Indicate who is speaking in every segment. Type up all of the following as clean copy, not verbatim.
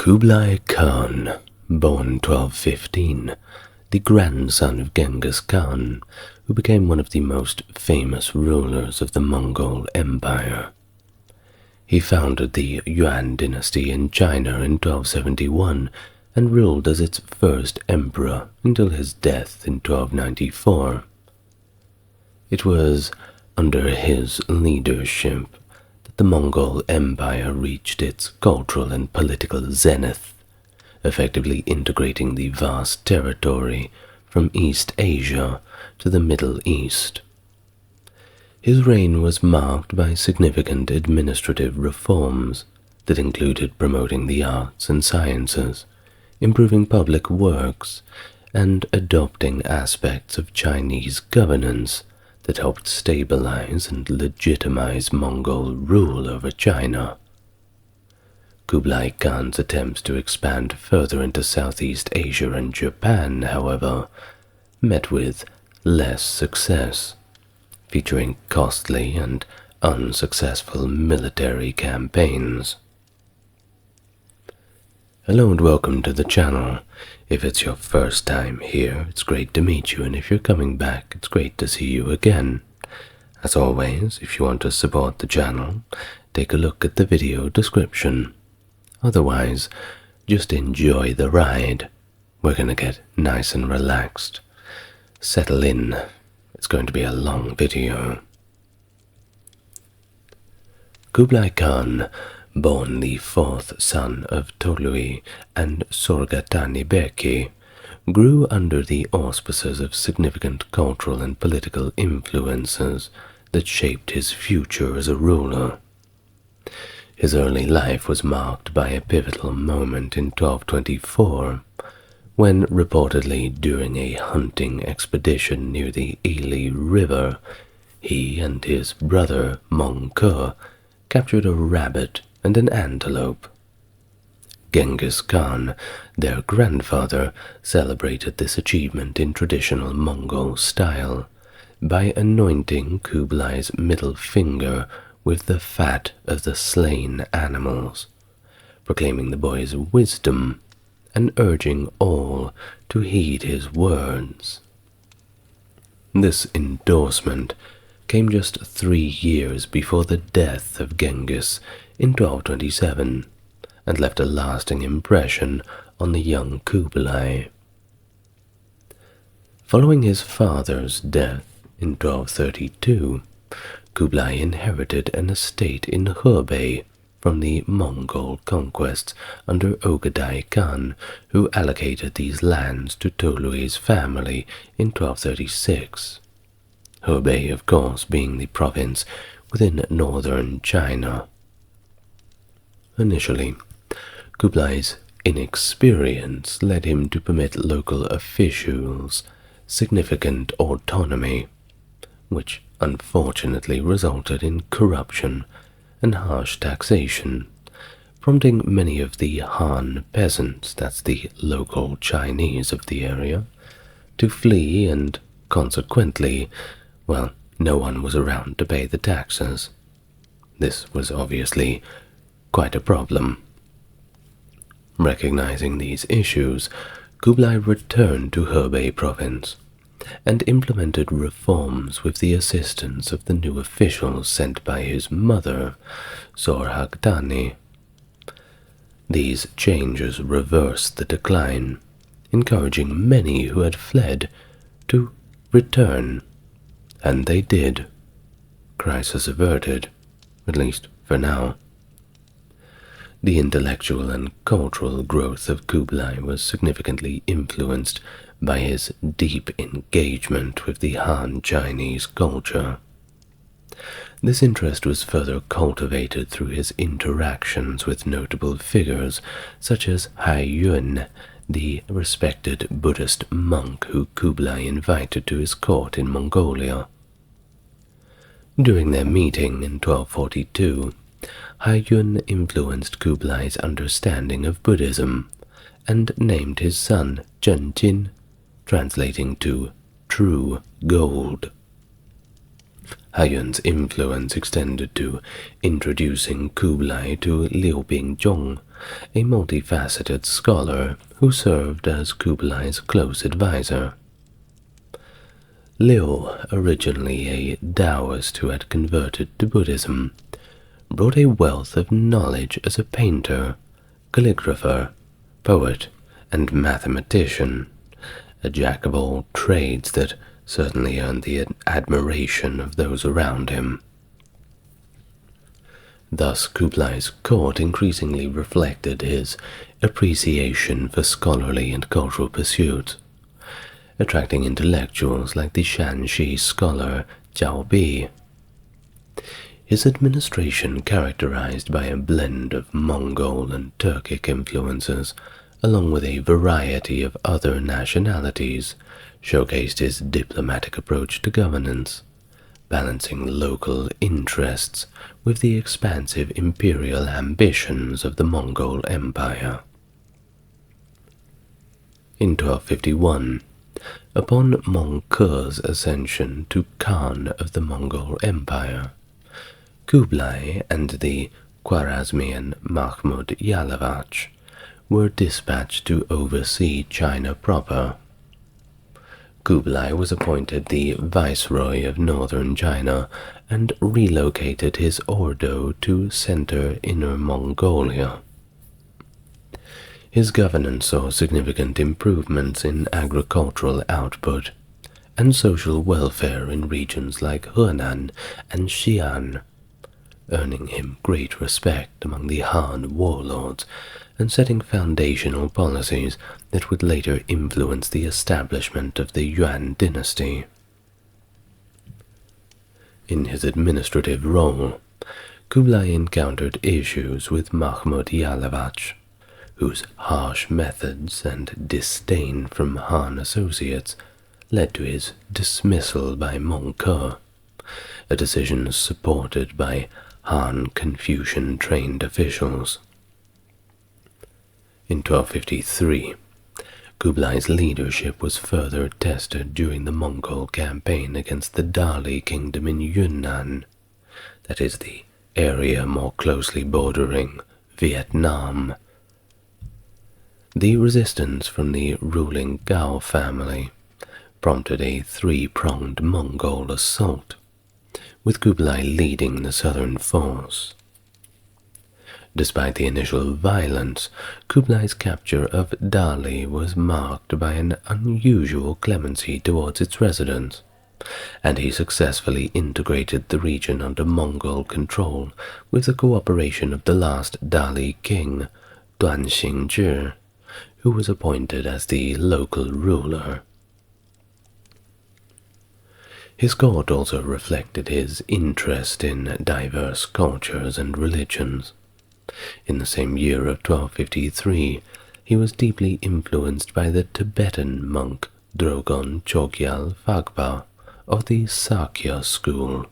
Speaker 1: Kublai Khan, born 1215, the grandson of Genghis Khan, who became one of the most famous rulers of the Mongol Empire. He founded the Yuan Dynasty in China in 1271 and ruled as its first emperor until his death in 1294. It was under his leadership that the Mongol Empire reached its cultural and political zenith, effectively integrating the vast territory from East Asia to the Middle East. His reign was marked by significant administrative reforms that included promoting the arts and sciences, improving public works, and adopting aspects of Chinese governance that helped stabilize and legitimize Mongol rule over China. Kublai Khan's attempts to expand further into Southeast Asia and Japan, however, met with less success, featuring costly and unsuccessful military campaigns. Hello and welcome to the channel. If it's your first time here, it's great to meet you, and if you're coming back, it's great to see you again. As always, if you want to support the channel, take a look at the video description. Otherwise, just enjoy the ride. We're gonna get nice and relaxed. Settle in. It's going to be a long video. Kublai Khan, born the fourth son of Tolui and Sorgatani Beki, grew under the auspices of significant cultural and political influences that shaped his future as a ruler. His early life was marked by a pivotal moment in 1224, when, reportedly during a hunting expedition near the Ili River, he and his brother Mongke captured a rabbit and an antelope. Genghis Khan, their grandfather, celebrated this achievement in traditional Mongol style by anointing Kublai's middle finger with the fat of the slain animals, proclaiming the boy's wisdom and urging all to heed his words. This endorsement came just 3 years before the death of Genghis in 1227 and left a lasting impression on the young Kublai. Following his father's death in 1232, Kublai inherited an estate in Hebei from the Mongol conquests under Kublai Khan, who allocated these lands to Tolui's family in 1236. Hebei, of course, being the province within northern China. Initially, Kublai's inexperience led him to permit local officials significant autonomy, which unfortunately resulted in corruption and harsh taxation, prompting many of the Han peasants, that's the local Chinese of the area, to flee, and consequently, well, no one was around to pay the taxes. This was obviously quite a problem. Recognizing these issues, Kublai returned to Hebei province and implemented reforms with the assistance of the new officials sent by his mother, Sorgatani. These changes reversed the decline, encouraging many who had fled to return, and they did. Crisis averted, at least for now. The intellectual and cultural growth of Kublai was significantly influenced by his deep engagement with the Han Chinese culture. This interest was further cultivated through his interactions with notable figures such as Yuan, the respected Buddhist monk who Kublai invited to his court in Mongolia. During their meeting in 1242, Yuan influenced Kublai's understanding of Buddhism and named his son Zhenjin, translating to true gold. Huayuan's influence extended to introducing Kublai to Liu Bingzhong, a multifaceted scholar who served as Kublai's close advisor. Liu, originally a Taoist who had converted to Buddhism, brought a wealth of knowledge as a painter, calligrapher, poet, and mathematician, a jack of all trades that certainly earned the admiration of those around him. Thus Kublai's court increasingly reflected his appreciation for scholarly and cultural pursuits, attracting intellectuals like the Shanxi scholar Zhao Bi. His administration, characterized by a blend of Mongol and Turkic influences, along with a variety of other nationalities, showcased his diplomatic approach to governance, balancing local interests with the expansive imperial ambitions of the Mongol Empire. In 1251, upon Mongke's ascension to Khan of the Mongol Empire, Kublai and the Khwarezmian Mahmud Yalavach were dispatched to oversee China proper. Kublai was appointed the viceroy of northern China and relocated his ordo to center Inner Mongolia. His governance saw significant improvements in agricultural output and social welfare in regions like Henan and Xi'an, earning him great respect among the Han warlords and setting foundational policies that would later influence the establishment of the Yuan Dynasty. In his administrative role, Kublai encountered issues with Mahmud Yalavach, whose harsh methods and disdain from Han associates led to his dismissal by Mongke, a decision supported by Han Confucian-trained officials. In 1253, Kublai's leadership was further tested during the Mongol campaign against the Dali kingdom in Yunnan, that is, the area more closely bordering Vietnam. The resistance from the ruling Gao family prompted a three-pronged Mongol assault, with Kublai leading the southern force. Despite the initial violence, Kublai's capture of Dali was marked by an unusual clemency towards its residents, and he successfully integrated the region under Mongol control with the cooperation of the last Dali king, Duan Xingzhi, who was appointed as the local ruler. His court also reflected his interest in diverse cultures and religions. In the same year of 1253, he was deeply influenced by the Tibetan monk Drogon Chogyal Phagpa of the Sakya school,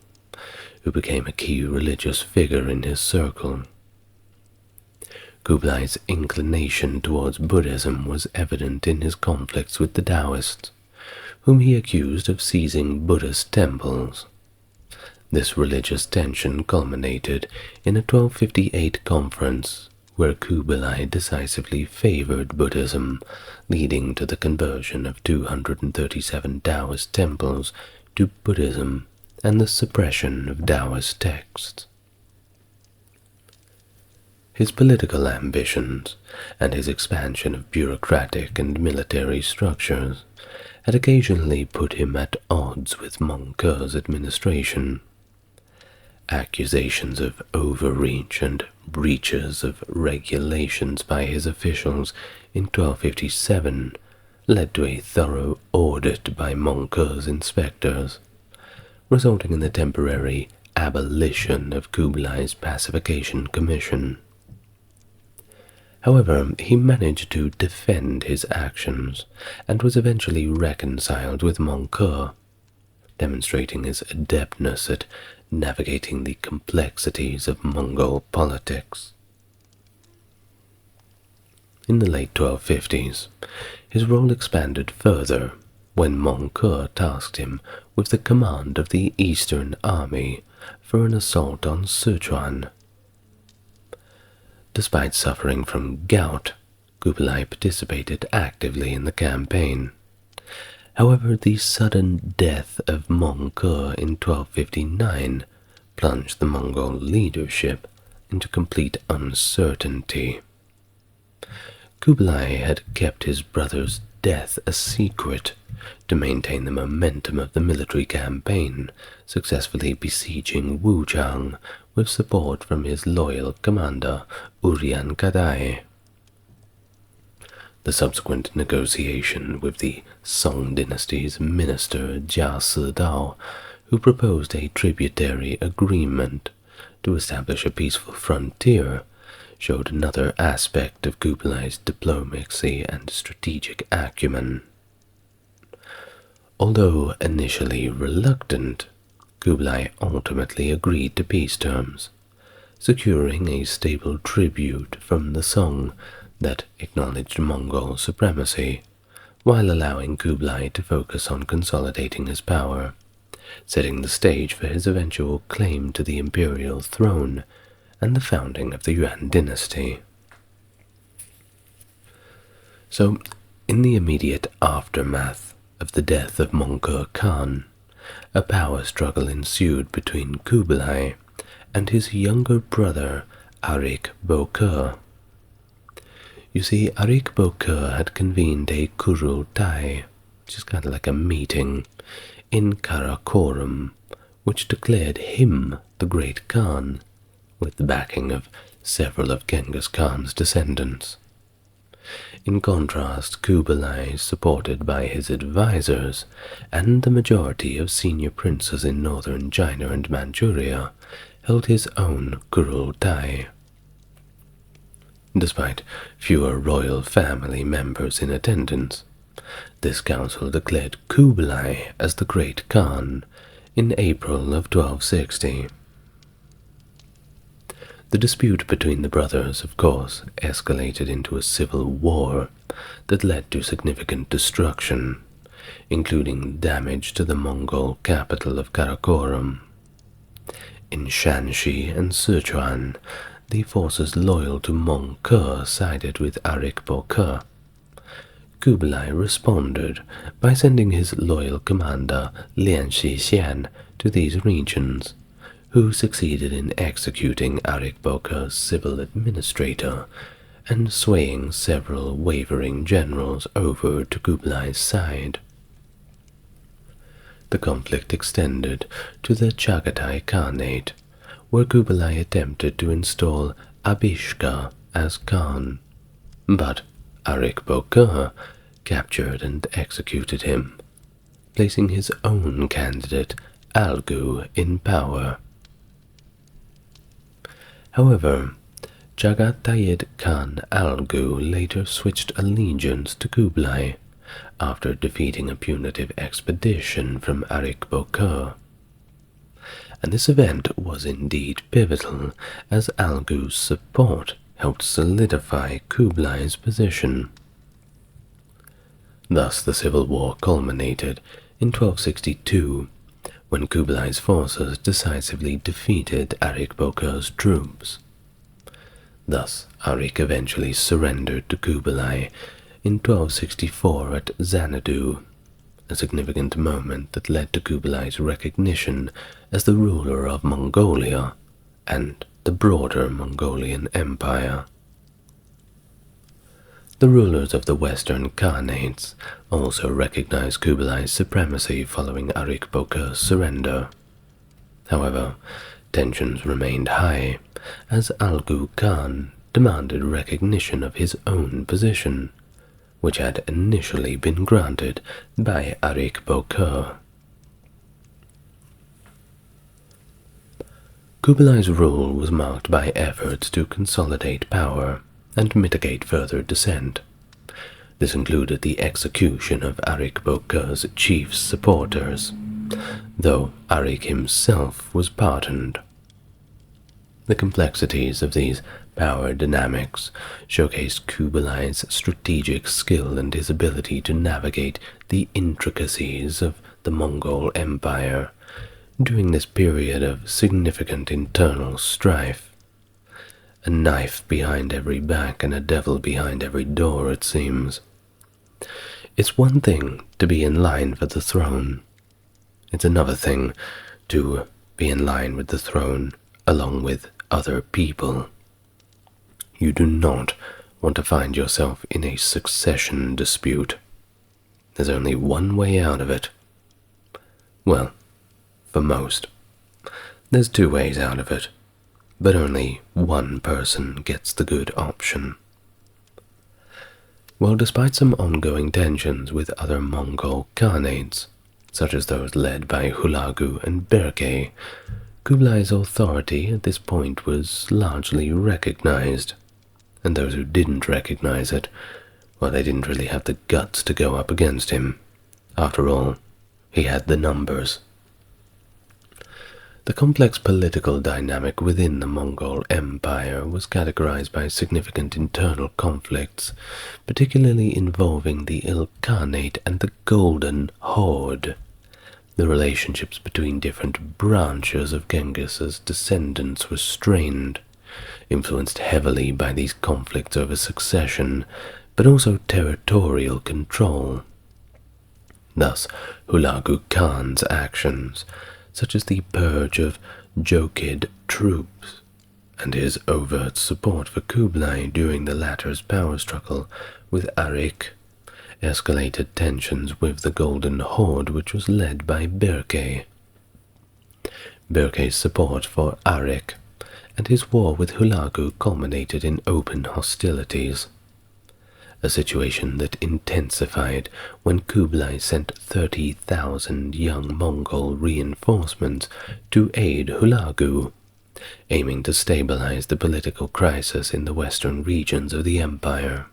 Speaker 1: who became a key religious figure in his circle. Kublai's inclination towards Buddhism was evident in his conflicts with the Taoists, whom he accused of seizing Buddhist temples. This religious tension culminated in a 1258 conference where Kublai decisively favored Buddhism, leading to the conversion of 237 Taoist temples to Buddhism and the suppression of Taoist texts. His political ambitions and his expansion of bureaucratic and military structures had occasionally put him at odds with Mongke's administration. Accusations of overreach and breaches of regulations by his officials in 1257 led to a thorough audit by Mongke's inspectors, resulting in the temporary abolition of Kublai's Pacification Commission. However, he managed to defend his actions and was eventually reconciled with Mongke, demonstrating his adeptness at navigating the complexities of Mongol politics. In the late 1250s, his role expanded further when Mongke tasked him with the command of the Eastern Army for an assault on Sichuan. Despite suffering from gout, Kublai participated actively in the campaign. However, the sudden death of Mongke in 1259 plunged the Mongol leadership into complete uncertainty. Kublai had kept his brother's death a secret to maintain the momentum of the military campaign, successfully besieging Wuchang with support from his loyal commander Uryan Kadai. The subsequent negotiation with the Song Dynasty's minister Jia Sidao, who proposed a tributary agreement to establish a peaceful frontier, showed another aspect of Kublai's diplomacy and strategic acumen. Although initially reluctant, Kublai ultimately agreed to peace terms, securing a stable tribute from the Song that acknowledged Mongol supremacy, while allowing Kublai to focus on consolidating his power, setting the stage for his eventual claim to the imperial throne and the founding of the Yuan Dynasty. So, in the immediate aftermath of the death of Mongol Khan, a power struggle ensued between Kublai and his younger brother Arik Bokhe. You see, Arik Bokhe had convened a Kurultai, which is kind of like a meeting, in Karakorum, which declared him the Great Khan, with the backing of several of Genghis Khan's descendants. In contrast, Kublai, supported by his advisors and the majority of senior princes in northern China and Manchuria, held his own Kurultai. Despite fewer royal family members in attendance, this council declared Kublai as the Great Khan in April of 1260. The dispute between the brothers, of course, escalated into a civil war that led to significant destruction, including damage to the Mongol capital of Karakorum. In Shanxi and Sichuan, the forces loyal to Mongke sided with Arik Bokhe. Kublai responded by sending his loyal commander Lian Shixian to these regions, who succeeded in executing Arik Bokhe's civil administrator and swaying several wavering generals over to Kublai's side. The conflict extended to the Chagatai Khanate, where Kublai attempted to install Abishka as Khan, but Arik Bokhe captured and executed him, placing his own candidate Algu in power. However, Chagatai Khan Algu later switched allegiance to Kublai after defeating a punitive expedition from Arik Bokhe. And this event was indeed pivotal, as Algu's support helped solidify Kublai's position. Thus the civil war culminated in 1262, when Kublai's forces decisively defeated Arik Bokhe's troops. Thus, Arik eventually surrendered to Kublai in 1264 at Xanadu, a significant moment that led to Kublai's recognition as the ruler of Mongolia and the broader Mongolian Empire. The rulers of the Western Khanates also recognized Kublai's supremacy following Arik Bokhe's surrender. However, tensions remained high, as Algu Khan demanded recognition of his own position, which had initially been granted by Arik Bokhe. Kublai's rule was marked by efforts to consolidate power and mitigate further dissent. This included the execution of Arik Bokhe's chief supporters, though Arik himself was pardoned. The complexities of these power dynamics showcased Kublai's strategic skill and his ability to navigate the intricacies of the Mongol Empire during this period of significant internal strife. A knife behind every back and a devil behind every door, it seems. It's one thing to be in line for the throne. It's another thing to be in line with the throne along with other people. You do not want to find yourself in a succession dispute. There's only one way out of it. Well, for most. There's two ways out of it, but only one person gets the good option. Well, despite some ongoing tensions with other Mongol Khanates, such as those led by Hulagu and Berke, Kublai's authority at this point was largely recognized, and those who didn't recognize it, well, they didn't really have the guts to go up against him. After all, he had the numbers. The complex political dynamic within the Mongol Empire was categorized by significant internal conflicts, particularly involving the Ilkhanate and the Golden Horde. The relationships between different branches of Genghis's descendants were strained, influenced heavily by these conflicts over succession, but also territorial control. Thus, Hulagu Khan's actions, such as the purge of Jochid troops, and his overt support for Kublai during the latter's power struggle with Arik, escalated tensions with the Golden Horde, which was led by Berke. Berke's support for Arik and his war with Hulagu culminated in open hostilities, a situation that intensified when Kublai sent 30,000 young Mongol reinforcements to aid Hulagu, aiming to stabilize the political crisis in the western regions of the empire.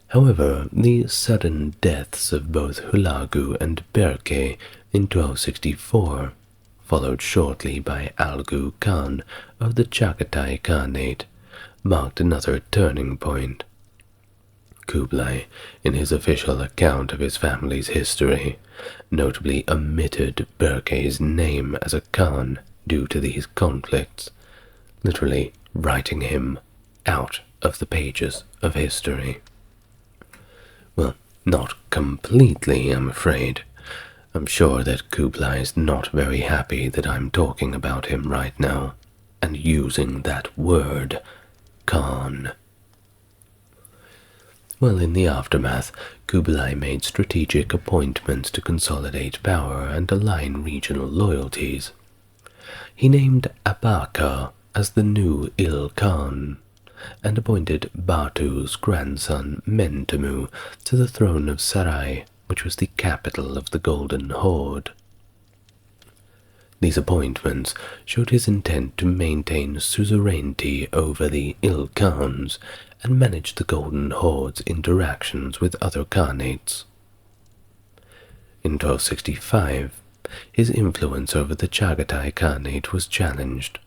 Speaker 1: However, the sudden deaths of both Hulagu and Berke in 1264, followed shortly by Algu Khan of the Chagatai Khanate, marked another turning point. Kublai, in his official account of his family's history, notably omitted Berke's name as a Khan due to these conflicts, literally writing him out of the pages of history. Well, not completely, I'm afraid. I'm sure that Kublai's not very happy that I'm talking about him right now, and using that word, Khan. Well, in the aftermath, Kublai made strategic appointments to consolidate power and align regional loyalties. He named Abaka as the new Il-Khan, and appointed Batu's grandson Mentemu to the throne of Sarai, which was the capital of the Golden Horde. These appointments showed his intent to maintain suzerainty over the Il-Khans and manage the Golden Horde's interactions with other Khanates. In 1265, his influence over the Chagatai Khanate was challenged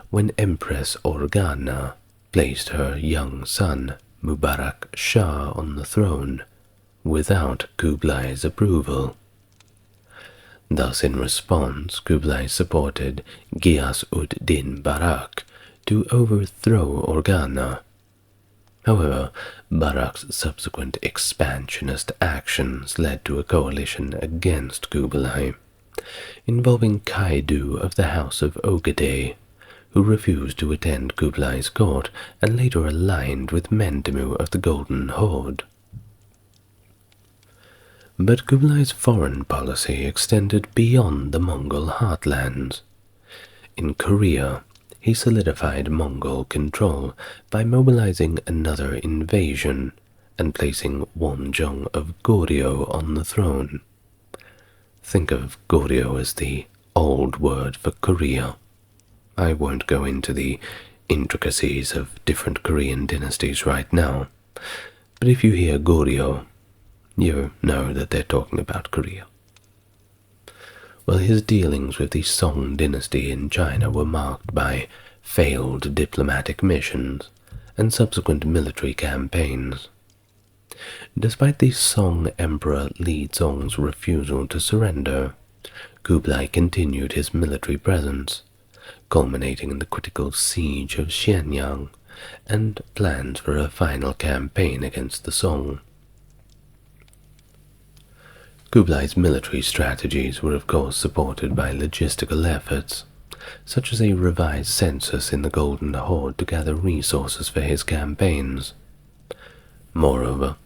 Speaker 1: when Empress Organa placed her young son Mubarak Shah on the throne without Kublai's approval. Thus, in response, Kublai supported Ghiyas-ud-Din Barak to overthrow Organa. However, Barak's subsequent expansionist actions led to a coalition against Kublai, involving Kaidu of the House of Ogedei, who refused to attend Kublai's court and later aligned with Mentemu of the Golden Horde. But Kublai's foreign policy extended beyond the Mongol heartlands. In Korea, he solidified Mongol control by mobilizing another invasion and placing Wonjong of Goryeo on the throne. Think of Goryeo as the old word for Korea. I won't go into the intricacies of different Korean dynasties right now, but if you hear Goryeo, you know that they're talking about Korea. Well, his dealings with the Song Dynasty in China were marked by failed diplomatic missions, and subsequent military campaigns. Despite the Song Emperor Li Zong's refusal to surrender, Kublai continued his military presence, culminating in the critical siege of Xianyang and plans for a final campaign against the Song. Kublai's military strategies were of course supported by logistical efforts, such as a revised census in the Golden Horde to gather resources for his campaigns. Moreover,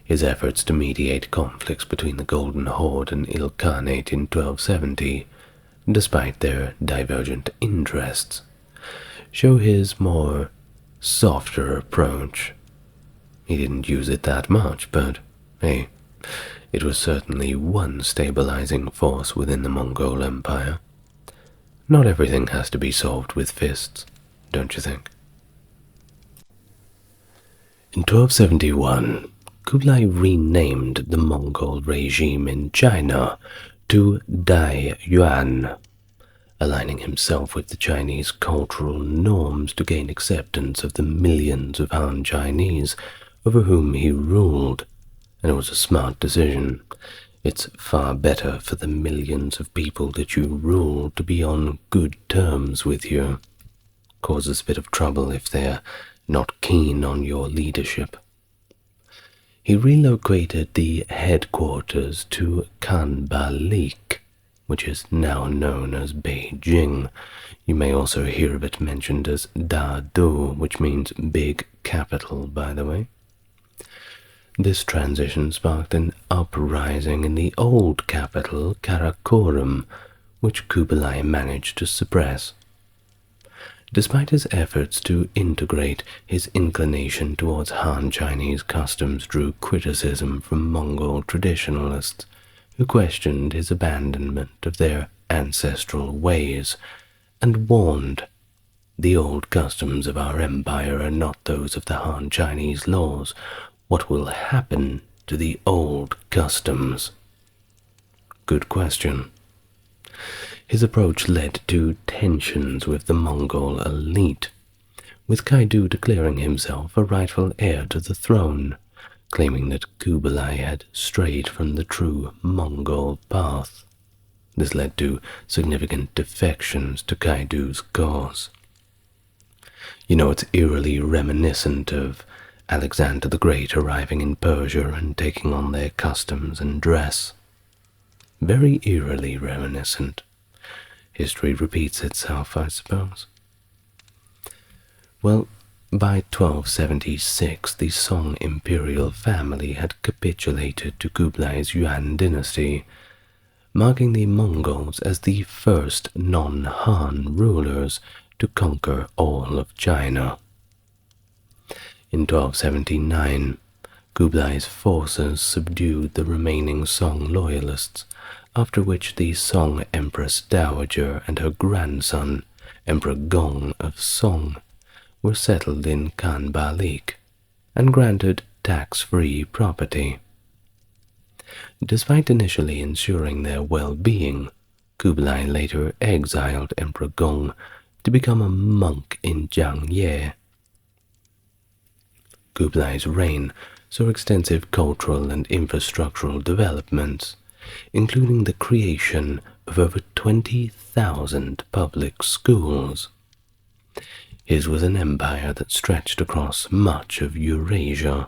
Speaker 1: his efforts to mediate conflicts between the Golden Horde and Il Khanate in 1270, despite their divergent interests, show his more softer approach. He didn't use it that much, but hey, it was certainly one stabilizing force within the Mongol Empire. Not everything has to be solved with fists, don't you think? In 1271, Kublai renamed the Mongol regime in China to Dai Yuan, aligning himself with the Chinese cultural norms to gain acceptance of the millions of Han Chinese over whom he ruled, and it was a smart decision. It's far better for the millions of people that you rule to be on good terms with you. Causes a bit of trouble if they're not keen on your leadership. He relocated the headquarters to Kanbalik, which is now known as Beijing. You may also hear of it mentioned as Dadu, which means big capital, by the way. This transition sparked an uprising in the old capital, Karakorum, which Kublai managed to suppress. Despite his efforts to integrate, his inclination towards Han Chinese customs drew criticism from Mongol traditionalists, who questioned his abandonment of their ancestral ways, and warned, "The old customs of our empire are not those of the Han Chinese laws. What will happen to the old customs?" Good question. His approach led to tensions with the Mongol elite, with Kaidu declaring himself a rightful heir to the throne, claiming that Kublai had strayed from the true Mongol path. This led to significant defections to Kaidu's cause. You know, it's eerily reminiscent of Alexander the Great arriving in Persia and taking on their customs and dress. Very eerily reminiscent. History repeats itself, I suppose. Well, by 1276, the Song imperial family had capitulated to Kublai's Yuan Dynasty, marking the Mongols as the first non-Han rulers to conquer all of China. In 1279, Kublai's forces subdued the remaining Song loyalists, after which the Song Empress Dowager and her grandson, Emperor Gong of Song, were settled in Kanbalik and granted tax-free property. Despite initially ensuring their well-being, Kublai later exiled Emperor Gong to become a monk in Jiangye. Kublai's reign saw extensive cultural and infrastructural developments, including the creation of over 20,000 public schools. His was an empire that stretched across much of Eurasia,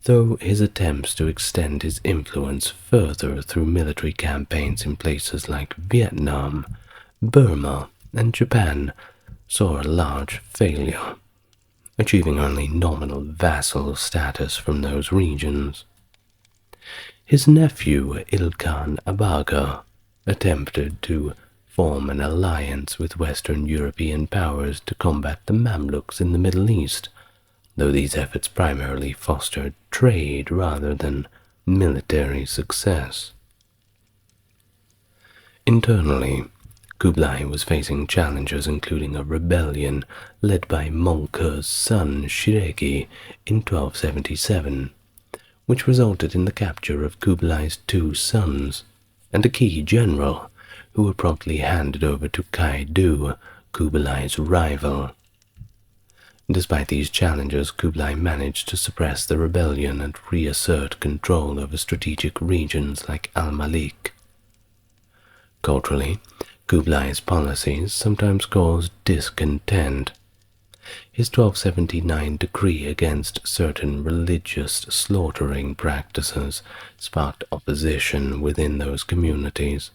Speaker 1: though his attempts to extend his influence further through military campaigns in places like Vietnam, Burma, and Japan saw a large failure, achieving only nominal vassal status from those regions. His nephew Ilkhan Abaga attempted to form an alliance with Western European powers to combat the Mamluks in the Middle East, though these efforts primarily fostered trade rather than military success. Internally, Kublai was facing challenges including a rebellion led by Mongke's son Shireki in 1277, which resulted in the capture of Kublai's two sons and a key general, who were promptly handed over to Kaidu, Kublai's rival. Despite these challenges, Kublai managed to suppress the rebellion and reassert control over strategic regions like Al-Malik. Culturally, Kublai's policies sometimes caused discontent. His 1279 decree against certain religious slaughtering practices sparked opposition within those communities.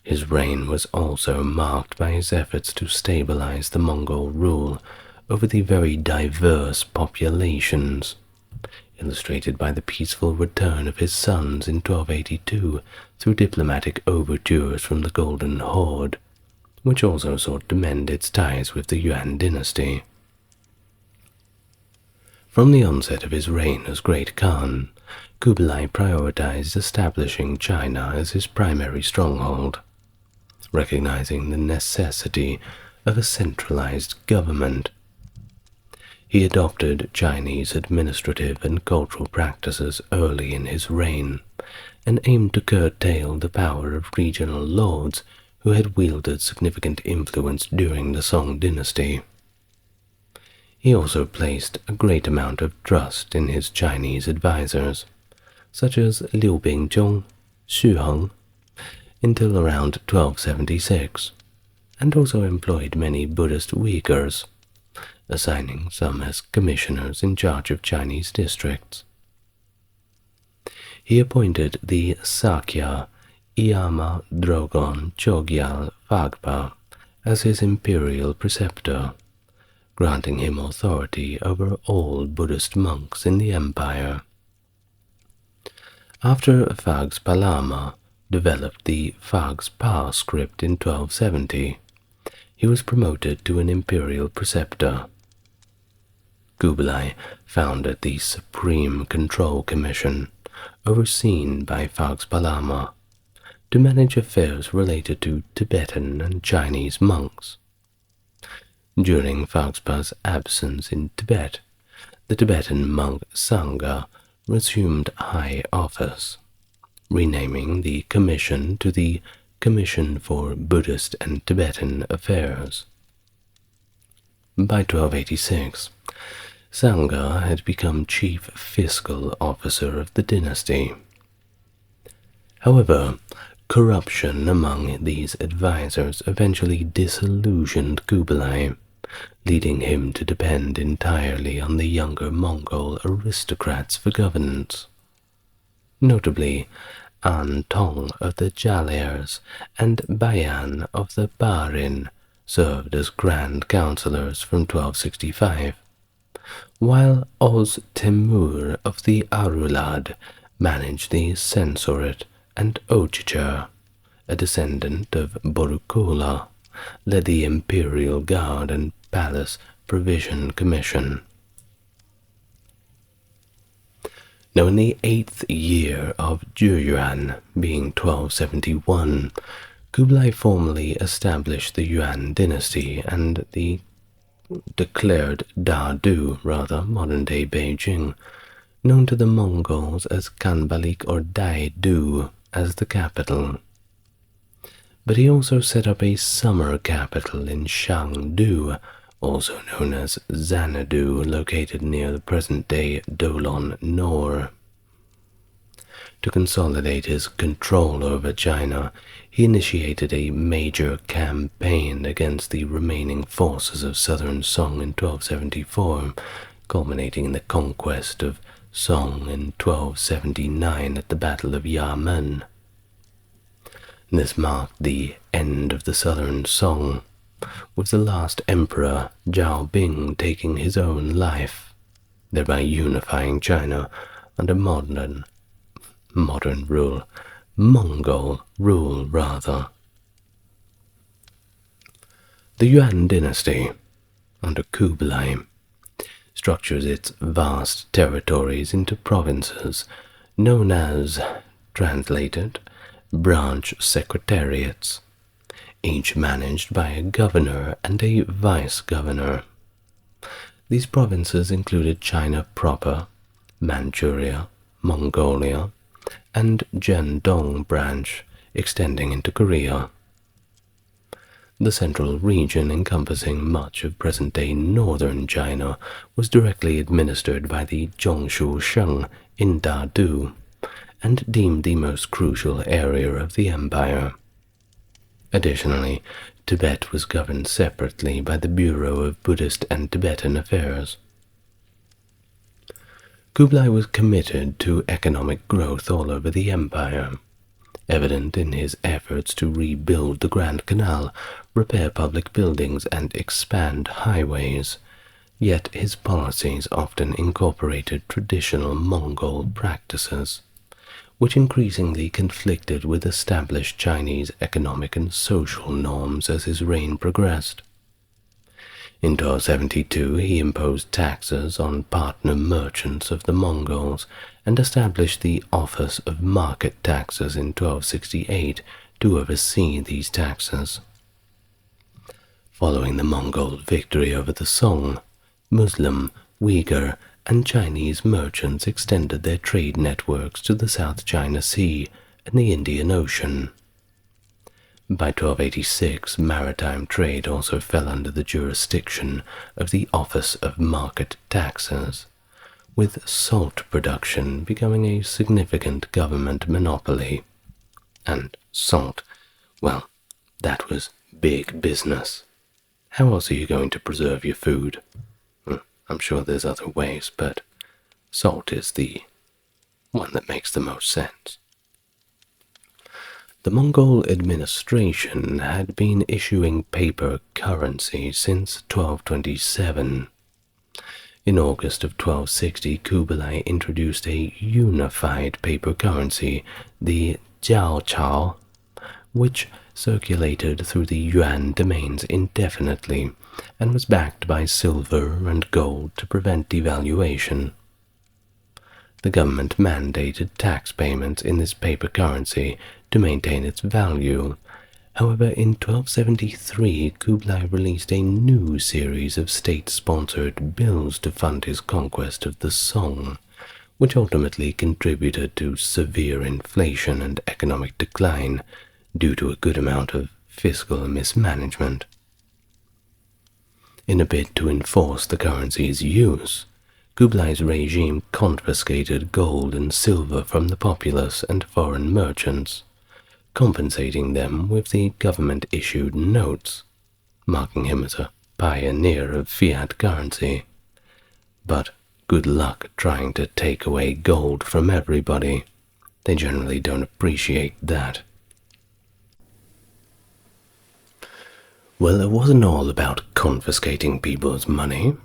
Speaker 1: His reign was also marked by his efforts to stabilize the Mongol rule over the very diverse populations, illustrated by the peaceful return of his sons in 1282 through diplomatic overtures from the Golden Horde, which also sought to mend its ties with the Yuan Dynasty. From the onset of his reign as Great Khan, Kublai prioritized establishing China as his primary stronghold, recognizing the necessity of a centralized government. He adopted Chinese administrative and cultural practices early in his reign, and aimed to curtail the power of regional lords who had wielded significant influence during the Song Dynasty. He also placed a great amount of trust in his Chinese advisors, such as Liu Bingzhong, Xu Heng, until around 1276, and also employed many Buddhist Uyghurs, assigning some as commissioners in charge of Chinese districts. He appointed the Sakya Iyama Drogon Chogyal Phagpa as his imperial preceptor, granting him authority over all Buddhist monks in the empire. After Phags Palama developed the Phags Pa script in 1270, he was promoted to an imperial preceptor. Kublai founded the Supreme Control Commission, overseen by Phags Palama, to manage affairs related to Tibetan and Chinese monks. During Phags Pa's absence in Tibet, the Tibetan monk Sangha resumed high office, renaming the commission to the Commission for Buddhist and Tibetan Affairs. By 1286, Sangha had become chief fiscal officer of the dynasty. However, corruption among these advisors eventually disillusioned Kublai, leading him to depend entirely on the younger Mongol aristocrats for governance. Notably, An Tong of the Jalairs and Bayan of the Barin served as Grand Councillors from 1265, while Oz Temur of the Arulad managed the Censorate, and Ochicher, a descendant of Borukula, led the Imperial Guard and Palace Provision Commission. Now, in the 8th year of Juyuan, being 1271, Kublai formally established the Yuan Dynasty and the declared Dadu, modern-day Beijing, known to the Mongols as Kanbalik or Daidu, as the capital. But he also set up a summer capital in Shangdu, also known as Xanadu, located near the present-day Dolon Nor. To consolidate his control over China, he initiated a major campaign against the remaining forces of Southern Song in 1274, culminating in the conquest of Song in 1279 at the Battle of Yamen. This marked the end of the Southern Song, with the last emperor, Zhao Bing, taking his own life, thereby unifying China under Mongol rule. The Yuan Dynasty, under Kublai, structures its vast territories into provinces known as, translated, branch secretariats, each managed by a governor and a vice-governor. These provinces included China proper, Manchuria, Mongolia, and Jiandong branch extending into Korea. The central region, encompassing much of present-day northern China, was directly administered by the Zhongshu Sheng in Dadu, and deemed the most crucial area of the empire. Additionally, Tibet was governed separately by the Bureau of Buddhist and Tibetan Affairs. Kublai was committed to economic growth all over the empire, evident in his efforts to rebuild the Grand Canal, repair public buildings, and expand highways. Yet his policies often incorporated traditional Mongol practices, which increasingly conflicted with established Chinese economic and social norms as his reign progressed. In 1272 he imposed taxes on partner merchants of the Mongols and established the Office of Market Taxes in 1268 to oversee these taxes. Following the Mongol victory over the Song, Muslim, Uyghur, and Chinese merchants extended their trade networks to the South China Sea and the Indian Ocean. By 1286, maritime trade also fell under the jurisdiction of the Office of Market Taxes, with salt production becoming a significant government monopoly. And salt, well, that was big business. How else are you going to preserve your food? I'm sure there's other ways, but salt is the one that makes the most sense. The Mongol administration had been issuing paper currency since 1227. In August of 1260, Kublai introduced a unified paper currency, the Jiao Chao, which circulated through the Yuan domains indefinitely and was backed by silver and gold to prevent devaluation. The government mandated tax payments in this paper currency to maintain its value. However, in 1273, Kublai released a new series of state-sponsored bills to fund his conquest of the Song, which ultimately contributed to severe inflation and economic decline due to a good amount of fiscal mismanagement. In a bid to enforce the currency's use, Kublai's regime confiscated gold and silver from the populace and foreign merchants, compensating them with the government-issued notes, marking him as a pioneer of fiat currency. But good luck trying to take away gold from everybody. They generally don't appreciate that. Well, it wasn't all about confiscating people's money.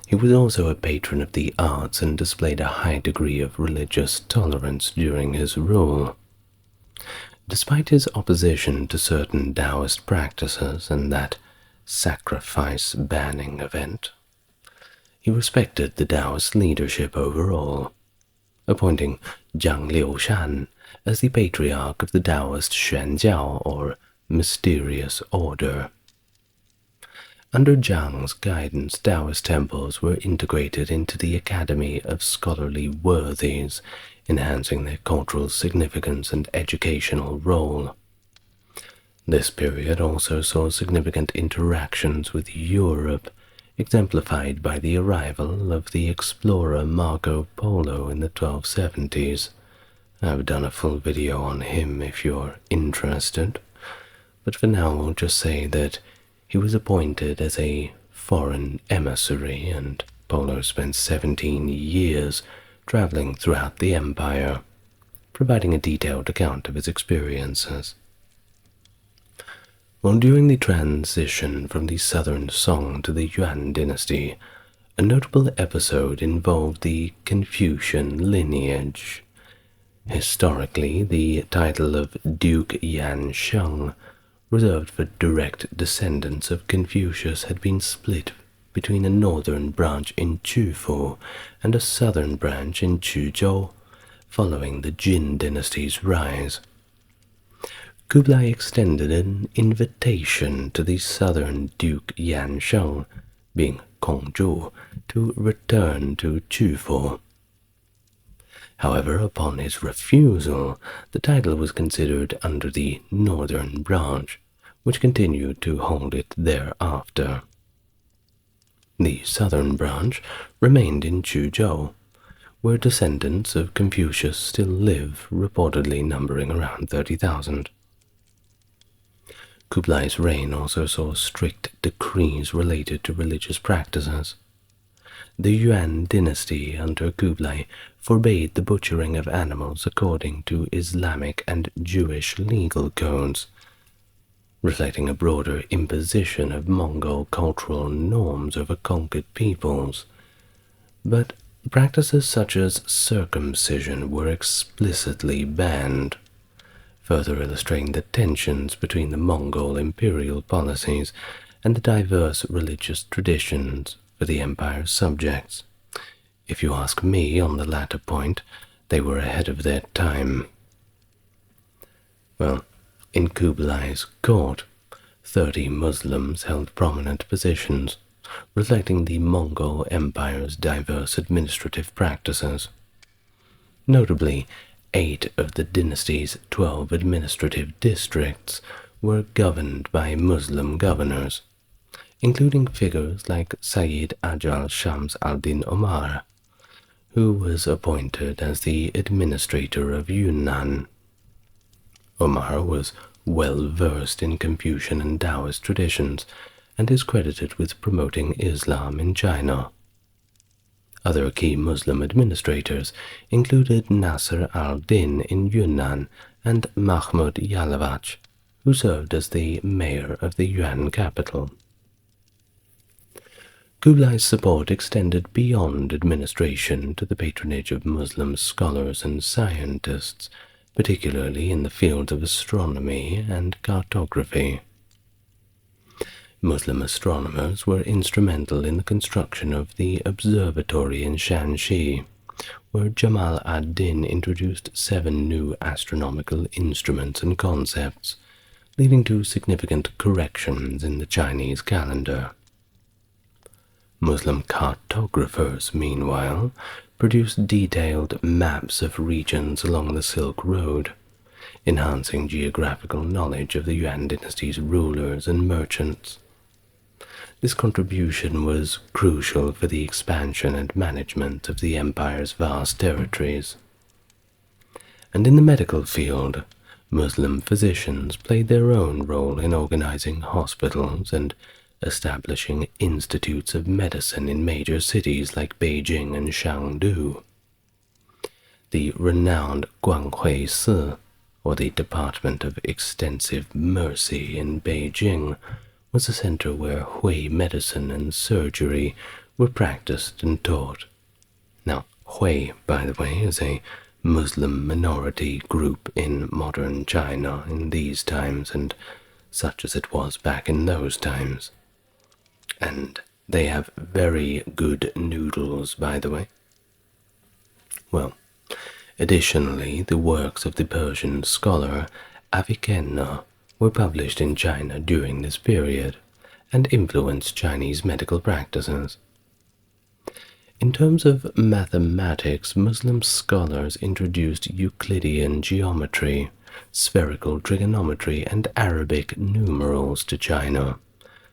Speaker 1: He was also a patron of the arts and displayed a high degree of religious tolerance during his rule. Despite his opposition to certain Taoist practices and that sacrifice banning event, he respected the Taoist leadership overall, appointing Zhang Liushan as the patriarch of the Taoist Xuanjiao, or mysterious order. Under Zhang's guidance, Taoist temples were integrated into the Academy of Scholarly Worthies, enhancing their cultural significance and educational role. This period also saw significant interactions with Europe, exemplified by the arrival of the explorer Marco Polo in the 1270s. I've done a full video on him if you're interested, but for now we'll just say that he was appointed as a foreign emissary, and Polo spent 17 years traveling throughout the empire, providing a detailed account of his experiences. Well, during the transition from the Southern Song to the Yuan Dynasty, a notable episode involved the Confucian lineage. Historically, the title of Duke Yan Sheng, reserved for direct descendants of Confucius, had been split between a northern branch in Qufu and a southern branch in Quzhou, following the Jin dynasty's rise. Kublai extended an invitation to the southern Duke Yan Sheng, being Kongzhu, to return to Qufu. However, upon his refusal, the title was considered under the northern branch, which continued to hold it thereafter. The southern branch remained in Chuzhou, where descendants of Confucius still live, reportedly numbering around 30,000. Kublai's reign also saw strict decrees related to religious practices. The Yuan Dynasty under Kublai forbade the butchering of animals according to Islamic and Jewish legal codes, reflecting a broader imposition of Mongol cultural norms over conquered peoples. But practices such as circumcision were explicitly banned, further illustrating the tensions between the Mongol imperial policies and the diverse religious traditions for the empire's subjects. If you ask me on the latter point, they were ahead of their time. Well, in Kublai's court, 30 Muslims held prominent positions, reflecting the Mongol Empire's diverse administrative practices. Notably, 8 of the dynasty's 12 administrative districts were governed by Muslim governors, including figures like Sayyid Ajal Shams al-Din Omar, who was appointed as the administrator of Yunnan. Omar was well versed in Confucian and Taoist traditions and is credited with promoting Islam in China. Other key Muslim administrators included Nasr al-Din in Yunnan and Mahmud Yalavach, who served as the mayor of the Yuan capital. Kublai's support extended beyond administration to the patronage of Muslim scholars and scientists, particularly in the fields of astronomy and cartography. Muslim astronomers were instrumental in the construction of the observatory in Shanxi, where Jamal ad-Din introduced 7 new astronomical instruments and concepts, leading to significant corrections in the Chinese calendar. Muslim cartographers, meanwhile, produced detailed maps of regions along the Silk Road, enhancing geographical knowledge of the Yuan dynasty's rulers and merchants. This contribution was crucial for the expansion and management of the empire's vast territories. And in the medical field, Muslim physicians played their own role in organizing hospitals and establishing institutes of medicine in major cities like Beijing and Chengdu. The renowned Guanghui Si, or the Department of Extensive Mercy in Beijing, was a center where Hui medicine and surgery were practiced and taught. Now, Hui, by the way, is a Muslim minority group in modern China in these times, and such as it was back in those times. And they have very good noodles, by the way. Well, additionally, the works of the Persian scholar Avicenna were published in China during this period and influenced Chinese medical practices. In terms of mathematics, Muslim scholars introduced Euclidean geometry, spherical trigonometry, and Arabic numerals to China,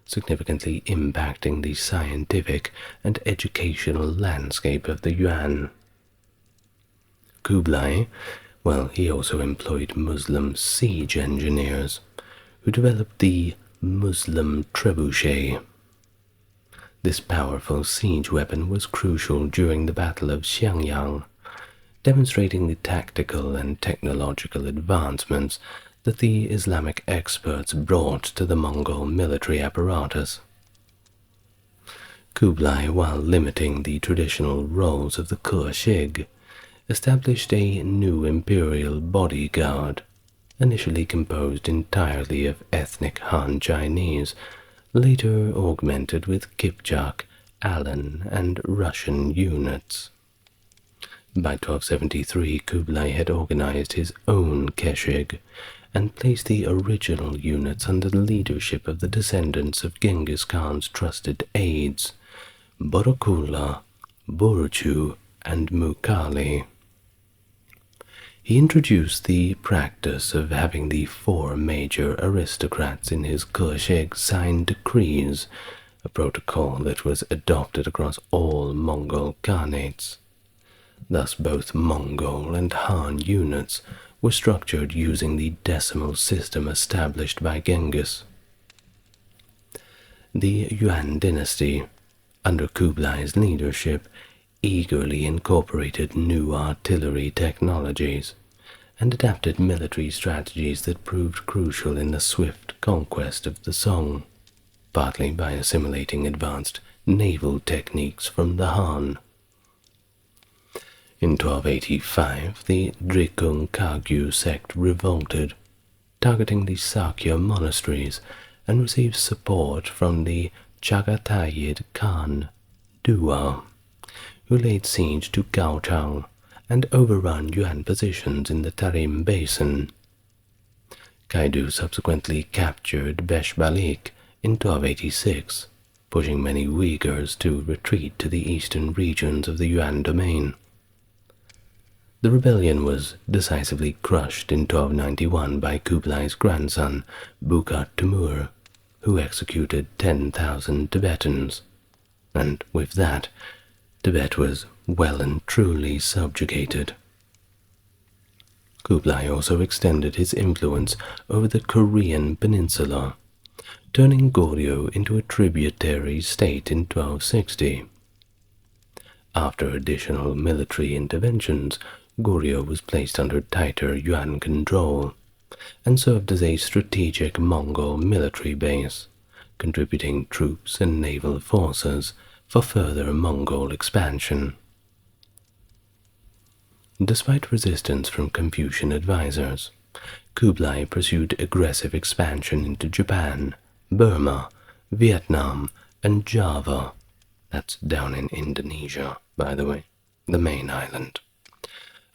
Speaker 1: significantly impacting the scientific and educational landscape of the Yuan. Kublai, well, he also employed Muslim siege engineers, who developed the Muslim trebuchet. This powerful siege weapon was crucial during the Battle of Xiangyang, demonstrating the tactical and technological advancements that the Islamic experts brought to the Mongol military apparatus. Kublai, while limiting the traditional roles of the Keshig, established a new imperial bodyguard, initially composed entirely of ethnic Han Chinese, later augmented with Kipchak, Alan, and Russian units. By 1273, Kublai had organized his own Keshig and placed the original units under the leadership of the descendants of Genghis Khan's trusted aides, Borokula, Burchu, and Mukali. He introduced the practice of having the four major aristocrats in his Kusheg sign decrees, a protocol that was adopted across all Mongol Khanates. Thus both Mongol and Han units were structured using the decimal system established by Genghis. The Yuan Dynasty, under Kublai's leadership, eagerly incorporated new artillery technologies and adapted military strategies that proved crucial in the swift conquest of the Song, partly by assimilating advanced naval techniques from the Han. In 1285, the Drikung Kagyu sect revolted, targeting the Sakya monasteries, and received support from the Chagatai Khan, Dua, who laid siege to Gaochang and overrun Yuan positions in the Tarim Basin. Kaidu subsequently captured Beshbalik in 1286, pushing many Uyghurs to retreat to the eastern regions of the Yuan domain. The rebellion was decisively crushed in 1291 by Kublai's grandson, Bukat Timur, who executed 10,000 Tibetans, and with that, Tibet was well and truly subjugated. Kublai also extended his influence over the Korean peninsula, turning Goryeo into a tributary state in 1260. After additional military interventions, Goryeo was placed under tighter Yuan control and served as a strategic Mongol military base, contributing troops and naval forces for further Mongol expansion. Despite resistance from Confucian advisors, Kublai pursued aggressive expansion into Japan, Burma, Vietnam, and Java. That's down in Indonesia, by the way, the main island,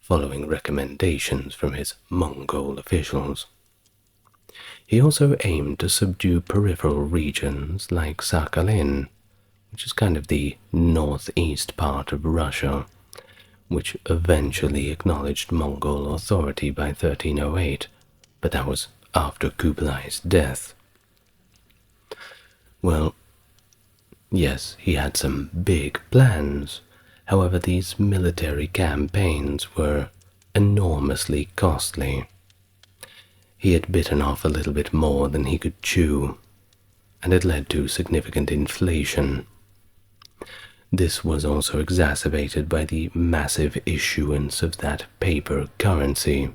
Speaker 1: following recommendations from his Mongol officials. He also aimed to subdue peripheral regions like Sakhalin, which is kind of the northeast part of Russia, which eventually acknowledged Mongol authority by 1308, but that was after Kublai's death. Well, yes, he had some big plans. However, these military campaigns were enormously costly. He had bitten off a little bit more than he could chew, and it led to significant inflation. This was also exacerbated by the massive issuance of that paper currency,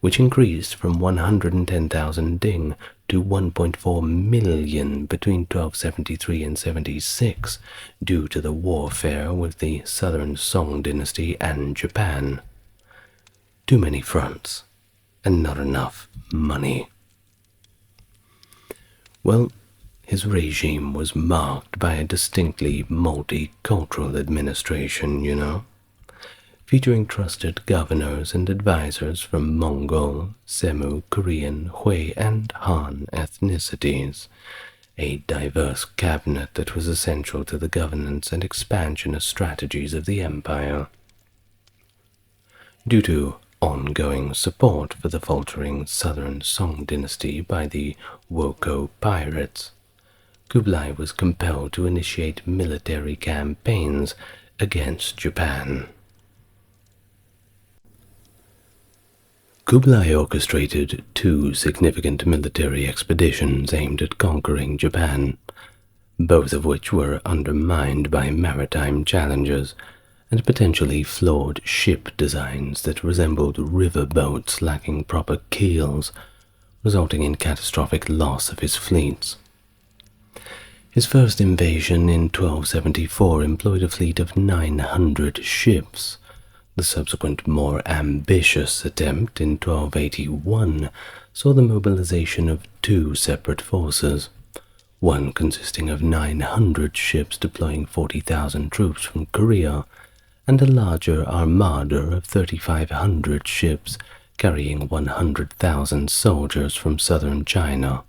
Speaker 1: which increased from 110,000 ding to 1.4 million between 1273 and 76 due to the warfare with the Southern Song Dynasty and Japan. Too many fronts, and not enough money. Well, his regime was marked by a distinctly multicultural administration, featuring trusted governors and advisors from Mongol, Semu, Korean, Hui, and Han ethnicities, a diverse cabinet that was essential to the governance and expansion of strategies of the empire. Due to ongoing support for the faltering Southern Song Dynasty by the Woko pirates, Kublai was compelled to initiate military campaigns against Japan. Kublai orchestrated two significant military expeditions aimed at conquering Japan, both of which were undermined by maritime challenges and potentially flawed ship designs that resembled river boats lacking proper keels, resulting in catastrophic loss of his fleets. His first invasion in 1274 employed a fleet of 900 ships. The subsequent more ambitious attempt in 1281 saw the mobilization of two separate forces, one consisting of 900 ships deploying 40,000 troops from Korea, and a larger armada of 3,500 ships carrying 100,000 soldiers from southern China.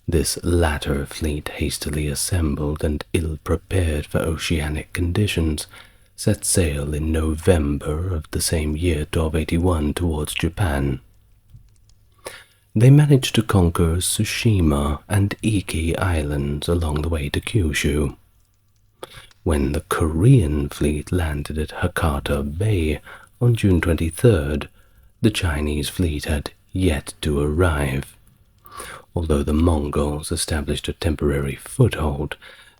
Speaker 1: This latter fleet, hastily assembled and ill-prepared for oceanic conditions, set sail in November of the same year, 1281, towards Japan. They managed to conquer Tsushima and Iki Islands along the way to Kyushu. When the Korean fleet landed at Hakata Bay on June 23rd, the Chinese fleet had yet to arrive. Although the Mongols established a temporary foothold,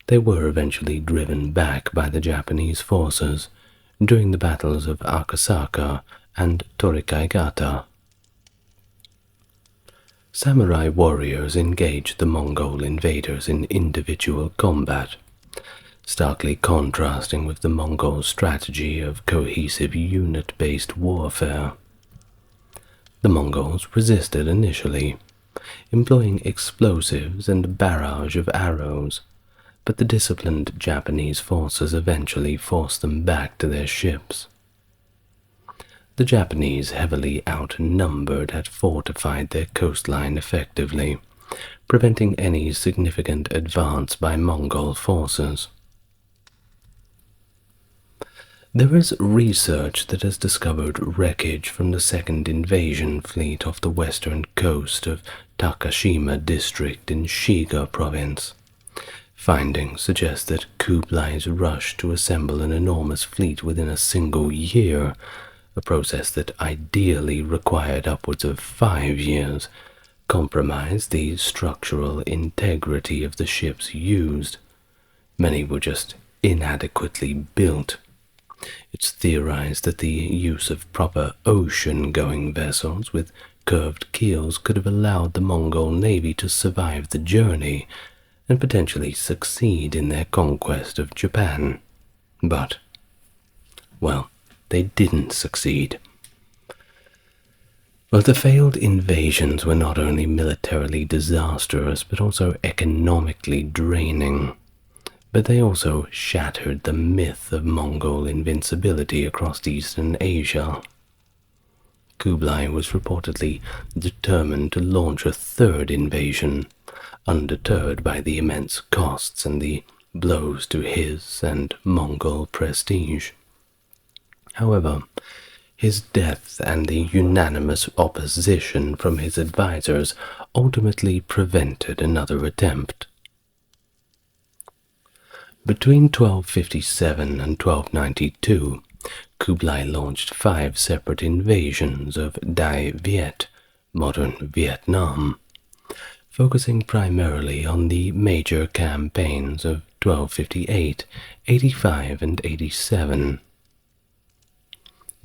Speaker 1: they were eventually driven back by the Japanese forces during the battles of Akasaka and Torikaigata. Samurai warriors engaged the Mongol invaders in individual combat, starkly contrasting with the Mongol strategy of cohesive unit-based warfare. The Mongols resisted initially, employing explosives and a barrage of arrows, but the disciplined Japanese forces eventually forced them back to their ships. The Japanese, heavily outnumbered, had fortified their coastline effectively, preventing any significant advance by Mongol forces. There is research that has discovered wreckage from the second invasion fleet off the western coast of Takashima district in Shiga province. Findings suggest that Kublai's rush to assemble an enormous fleet within a single year, a process that ideally required upwards of 5 years, compromised the structural integrity of the ships used. Many were just inadequately built. It's theorized that the use of proper ocean-going vessels with curved keels could have allowed the Mongol navy to survive the journey and potentially succeed in their conquest of Japan. But, well, they didn't succeed. But the failed invasions were not only militarily disastrous, but also economically draining. But they also shattered the myth of Mongol invincibility across Eastern Asia. Kublai was reportedly determined to launch a third invasion, undeterred by the immense costs and the blows to his and Mongol prestige. However, his death and the unanimous opposition from his advisors ultimately prevented another attempt. Between 1257 and 1292, Kublai launched 5 separate invasions of Dai Viet, modern Vietnam, focusing primarily on the major campaigns of 1258, 85, and 87.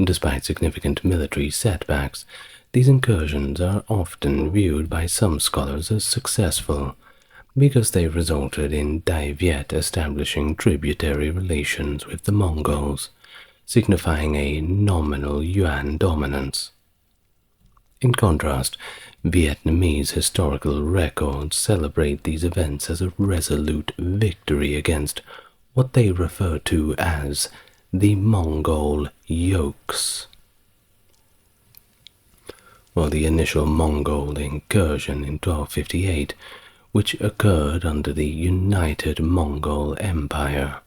Speaker 1: Despite significant military setbacks, these incursions are often viewed by some scholars as successful, because they resulted in Dai Viet establishing tributary relations with the Mongols, signifying a nominal Yuan dominance. In contrast, Vietnamese historical records celebrate these events as a resolute victory against what they refer to as the Mongol yokes. While the initial Mongol incursion in 1258, which occurred under the United Mongol Empire,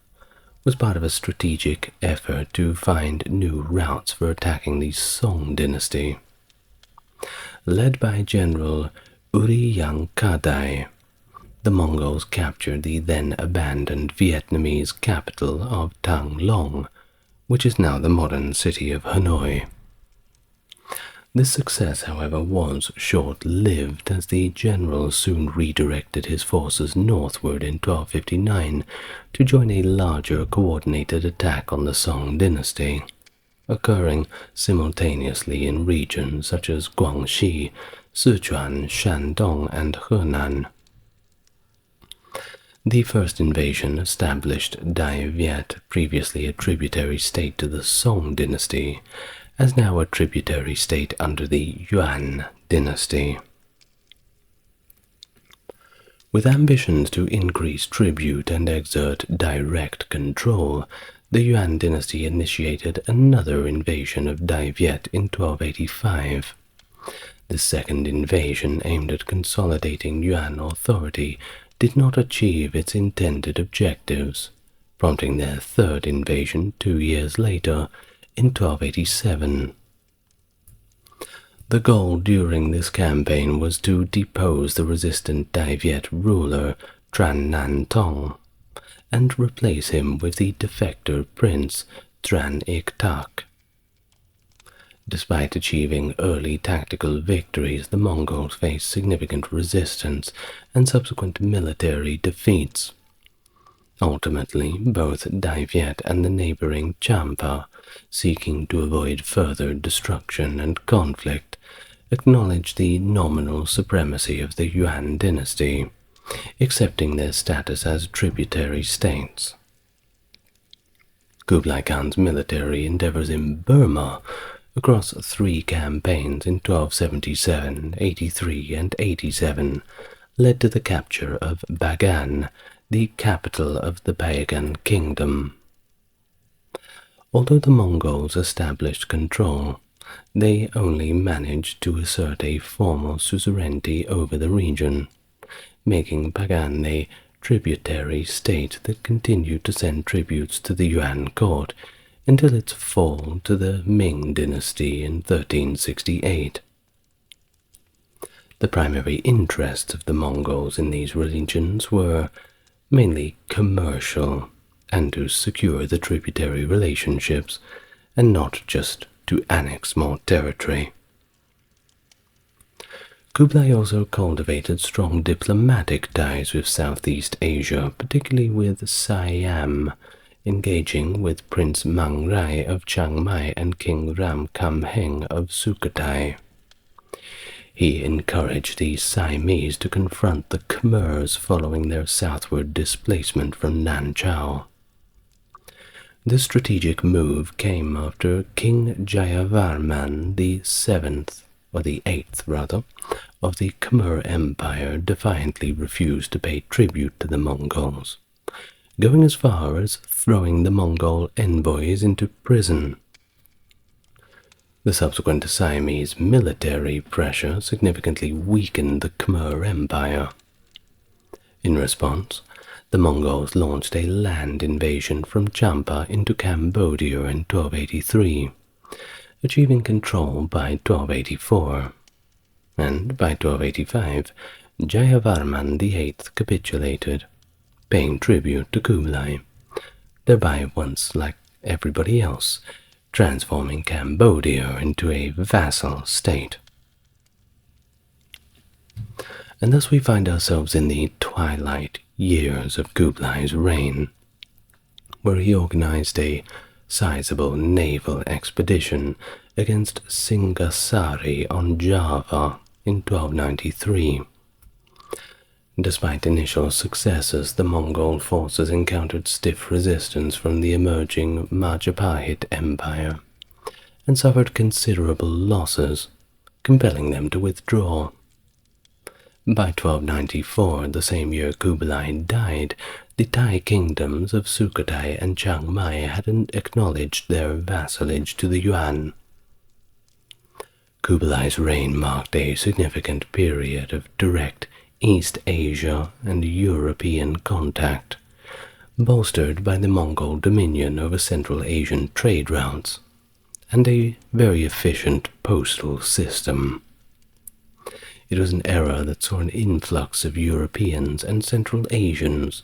Speaker 1: was part of a strategic effort to find new routes for attacking the Song Dynasty. Led by General Uriyankadai, the Mongols captured the then abandoned Vietnamese capital of Thang Long, which is now the modern city of Hanoi. This success, however, was short-lived, as the general soon redirected his forces northward in 1259 to join a larger coordinated attack on the Song Dynasty, occurring simultaneously in regions such as Guangxi, Sichuan, Shandong, and Henan. The first invasion established Dai Viet, previously a tributary state to the Song Dynasty, as now a tributary state under the Yuan Dynasty. With ambitions to increase tribute and exert direct control, the Yuan Dynasty initiated another invasion of Dai Viet in 1285. The second invasion, aimed at consolidating Yuan authority, did not achieve its intended objectives, prompting their third invasion 2 years later in 1287. The goal during this campaign was to depose the resistant Dai Viet ruler Tran Nan Tong and replace him with the defector prince Tran Ik Tak. Despite achieving early tactical victories, the Mongols faced significant resistance and subsequent military defeats. Ultimately, both Dai Viet and the neighboring Champa, seeking to avoid further destruction and conflict, acknowledged the nominal supremacy of the Yuan Dynasty, accepting their status as tributary states. Kublai Khan's military endeavors in Burma across 3 campaigns in 1277, 83, and 87 led to the capture of Bagan, the capital of the Bagan Kingdom. Although the Mongols established control, they only managed to assert a formal suzerainty over the region, making Bagan a tributary state that continued to send tributes to the Yuan court until its fall to the Ming Dynasty in 1368. The primary interests of the Mongols in these regions were mainly commercial and to secure the tributary relationships, and not just to annex more territory. Kublai also cultivated strong diplomatic ties with Southeast Asia, particularly with Siam, engaging with Prince Mang Rai of Chiang Mai and King Ram Kam Heng of Sukhothai. He encouraged the Siamese to confront the Khmers following their southward displacement from Nanchao. This strategic move came after King Jayavarman the eighth of the Khmer Empire defiantly refused to pay tribute to the Mongols, going as far as throwing the Mongol envoys into prison. The subsequent Siamese military pressure significantly weakened the Khmer Empire. In response, the Mongols launched a land invasion from Champa into Cambodia in 1283, achieving control by 1284, and by 1285, Jayavarman VIII capitulated, paying tribute to Kublai, thereby, once like everybody else, transforming Cambodia into a vassal state. And thus we find ourselves in the twilight years of Kublai's reign, where he organized a sizable naval expedition against Singasari on Java in 1293. Despite initial successes, the Mongol forces encountered stiff resistance from the emerging Majapahit Empire and suffered considerable losses, compelling them to withdraw. By 1294, the same year Kublai died, the Thai kingdoms of Sukhothai and Chiang Mai had acknowledged their vassalage to the Yuan. Kublai's reign marked a significant period of direct East Asia and European contact, bolstered by the Mongol dominion over Central Asian trade routes, and a very efficient postal system. It was an era that saw an influx of Europeans and Central Asians,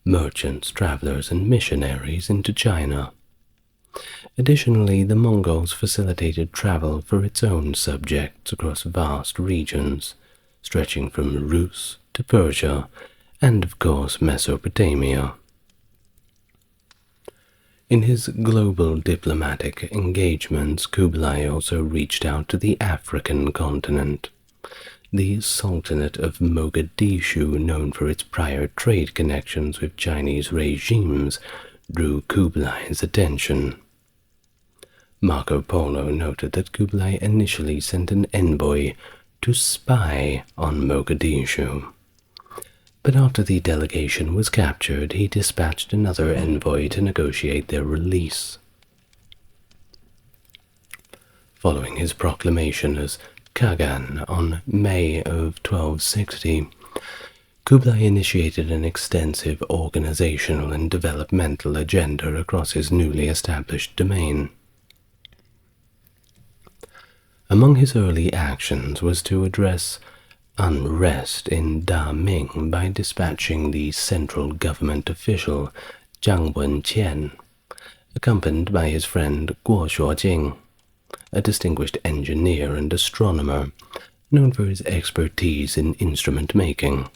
Speaker 1: merchants, travelers, and missionaries into China. Additionally, the Mongols facilitated travel for its own subjects across vast regions, stretching from Rus to Persia, and of course Mesopotamia. In his global diplomatic engagements, Kublai also reached out to the African continent. The Sultanate of Mogadishu, known for its prior trade connections with Chinese regimes, drew Kublai's attention. Marco Polo noted that Kublai initially sent an envoy to spy on Mogadishu, but after the delegation was captured, he dispatched another envoy to negotiate their release. Following his proclamation as Khagan on May of 1260, Kublai initiated an extensive organizational and developmental agenda across his newly established domain. Among his early actions was to address unrest in Da-Ming by dispatching the central government official Zhang Wenqian, accompanied by his friend Guo Shuojing, a distinguished engineer and astronomer known for his expertise in instrument making.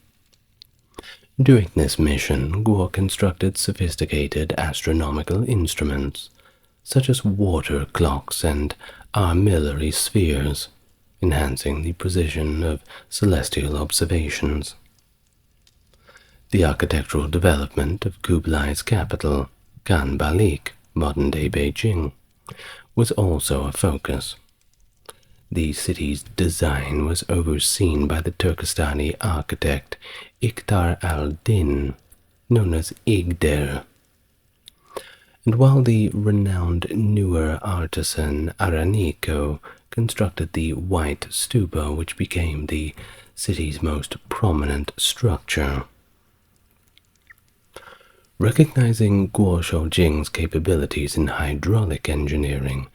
Speaker 1: During this mission, Guo constructed sophisticated astronomical instruments, such as water clocks and armillary spheres, enhancing the precision of celestial observations. The architectural development of Kublai's capital, Khanbalik, modern-day Beijing, was also a focus. The city's design was overseen by the Turkestani architect Ikhtar al-Din, known as Igder. And while the renowned newer artisan Araniko constructed the white stupa which became the city's most prominent structure. Recognizing Guo Shoujing's capabilities in hydraulic engineering,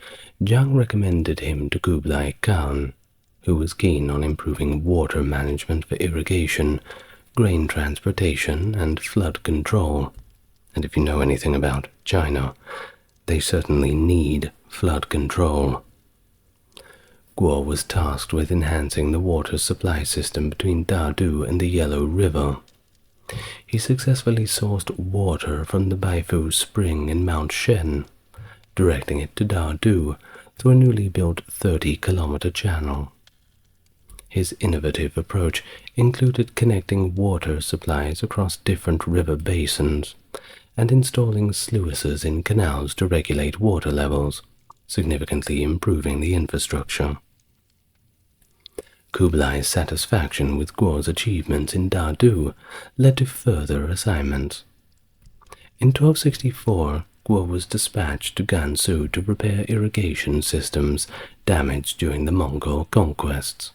Speaker 1: Zhang recommended him to Kublai Khan, who was keen on improving water management for irrigation, grain transportation, and flood control. And if you know anything about China, they certainly need flood control. Guo was tasked with enhancing the water supply system between Dadu and the Yellow River. He successfully sourced water from the Baifu Spring in Mount Shen, directing it to Dadu through a newly built 30-kilometer channel. His innovative approach included connecting water supplies across different river basins and installing sluices in canals to regulate water levels, significantly improving the infrastructure. Kublai's satisfaction with Guo's achievements in Dadu led to further assignments. In 1264, Guo was dispatched to Gansu to repair irrigation systems damaged during the Mongol conquests.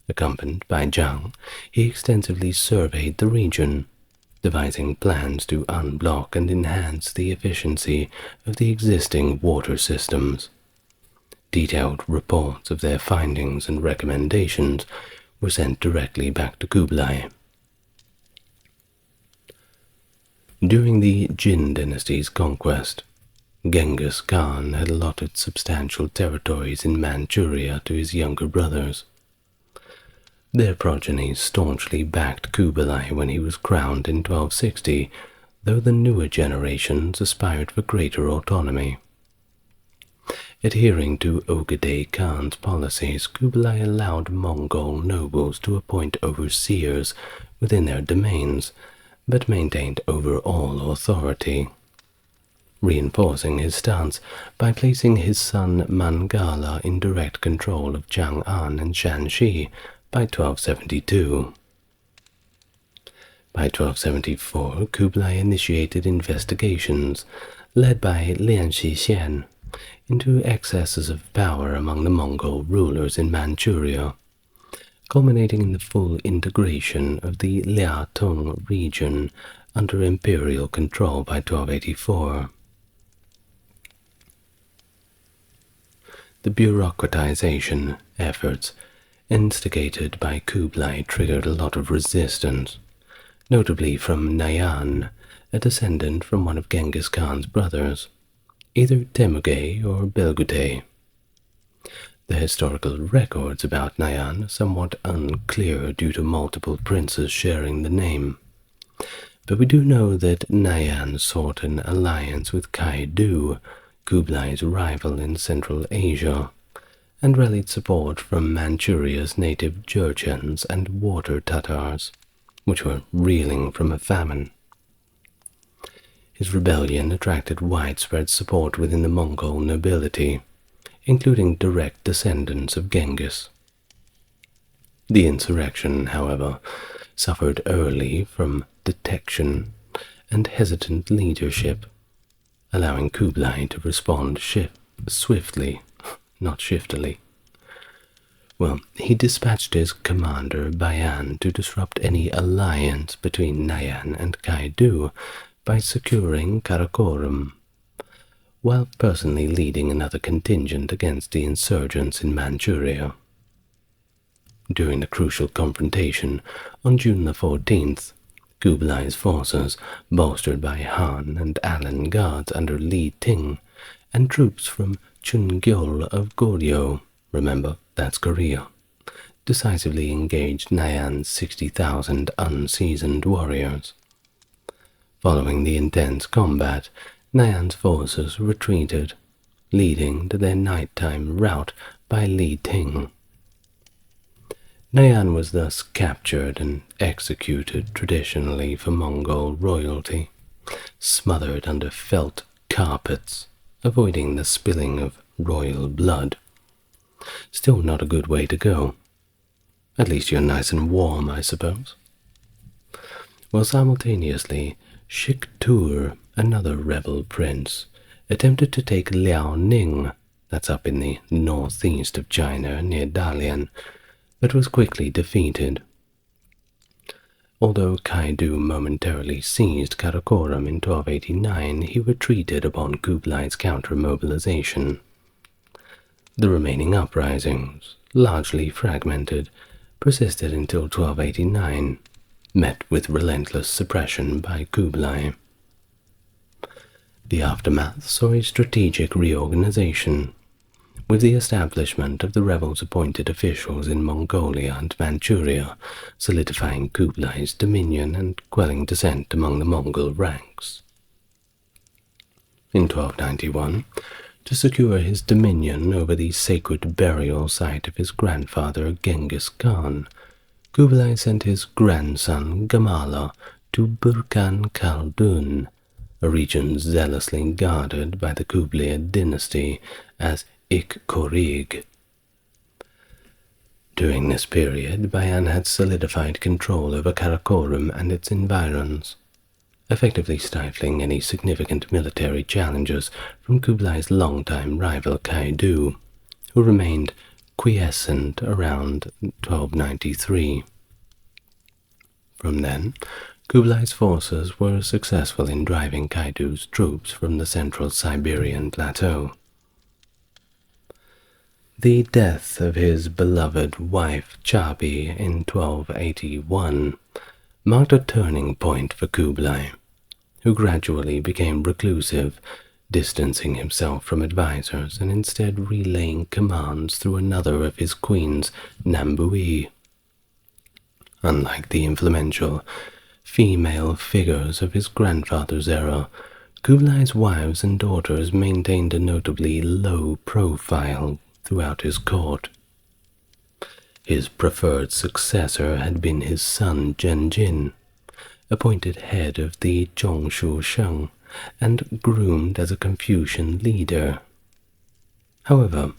Speaker 1: Accompanied by Zhang, he extensively surveyed the region, devising plans to unblock and enhance the efficiency of the existing water systems. Detailed reports of their findings and recommendations were sent directly back to Kublai. During the Jin dynasty's conquest, Genghis Khan had allotted substantial territories in Manchuria to his younger brothers. Their progeny staunchly backed Kublai when he was crowned in 1260, though the newer generations aspired for greater autonomy. Adhering to Ogedei Khan's policies, Kublai allowed Mongol nobles to appoint overseers within their domains, but maintained overall authority, reinforcing his stance by placing his son Mangala in direct control of Chang'an and Shanxi by 1272. By 1274, Kublai initiated investigations, led by Lian Xixien, into excesses of power among the Mongol rulers in Manchuria, culminating in the full integration of the Liatung region under imperial control by 1284. The bureaucratization efforts instigated by Kublai triggered a lot of resistance, notably from Nayan, a descendant from one of Genghis Khan's brothers, either Temugay or Belgutay. The historical records about Nayan are somewhat unclear due to multiple princes sharing the name, but we do know that Nayan sought an alliance with Kaidu, Kublai's rival in Central Asia, and rallied support from Manchuria's native Jurchens and Water Tatars, which were reeling from a famine. His rebellion attracted widespread support within the Mongol nobility, including direct descendants of Genghis. The insurrection, however, suffered early from detection and hesitant leadership, allowing Kublai to respond swiftly, not shiftily. Well, he dispatched his commander Bayan to disrupt any alliance between Nayan and Kaidu by securing Karakoram, while personally leading another contingent against the insurgents in Manchuria. During the crucial confrontation on June the 14th, Kublai's forces, bolstered by Han and Allen guards under Li Ting, and troops from Chungyol of Goryeo, remember, that's Korea, decisively engaged Nayan's 60,000 unseasoned warriors. Following the intense combat, Nayan's forces retreated, leading to their nighttime rout by Li Ting. Nayan was thus captured and executed traditionally for Mongol royalty, smothered under felt carpets, avoiding the spilling of royal blood. Still not a good way to go. At least you're nice and warm, I suppose. While simultaneously, Shiktur, another rebel prince, attempted to take Liaoning, that's up in the northeast of China near Dalian, but was quickly defeated. Although Kaidu momentarily seized Karakoram in 1289, he retreated upon Kublai's counter-mobilization. The remaining uprisings, largely fragmented, persisted until 1289, met with relentless suppression by Kublai. The aftermath saw a strategic reorganization, with the establishment of the rebels' appointed officials in Mongolia and Manchuria, solidifying Kublai's dominion and quelling dissent among the Mongol ranks. In 1291, to secure his dominion over the sacred burial site of his grandfather Genghis Khan, Kublai sent his grandson Gamala to Burkan Khaldun, a region zealously guarded by the Kublai Dynasty as Ik-Korig. During this period, Bayan had solidified control over Karakoram and its environs, effectively stifling any significant military challenges from Kublai's longtime rival Kaidu, who remained quiescent around 1293. From then, Kublai's forces were successful in driving Kaidu's troops from the central Siberian plateau. The death of his beloved wife Chabi in 1281 marked a turning point for Kublai, who gradually became reclusive, distancing himself from advisors and instead relaying commands through another of his queens, Nambui. Unlike the influential female figures of his grandfather's era, Kublai's wives and daughters maintained a notably low profile throughout his court. His preferred successor had been his son Genjin, appointed head of the Zhongshu Sheng and groomed as a Confucian leader. However,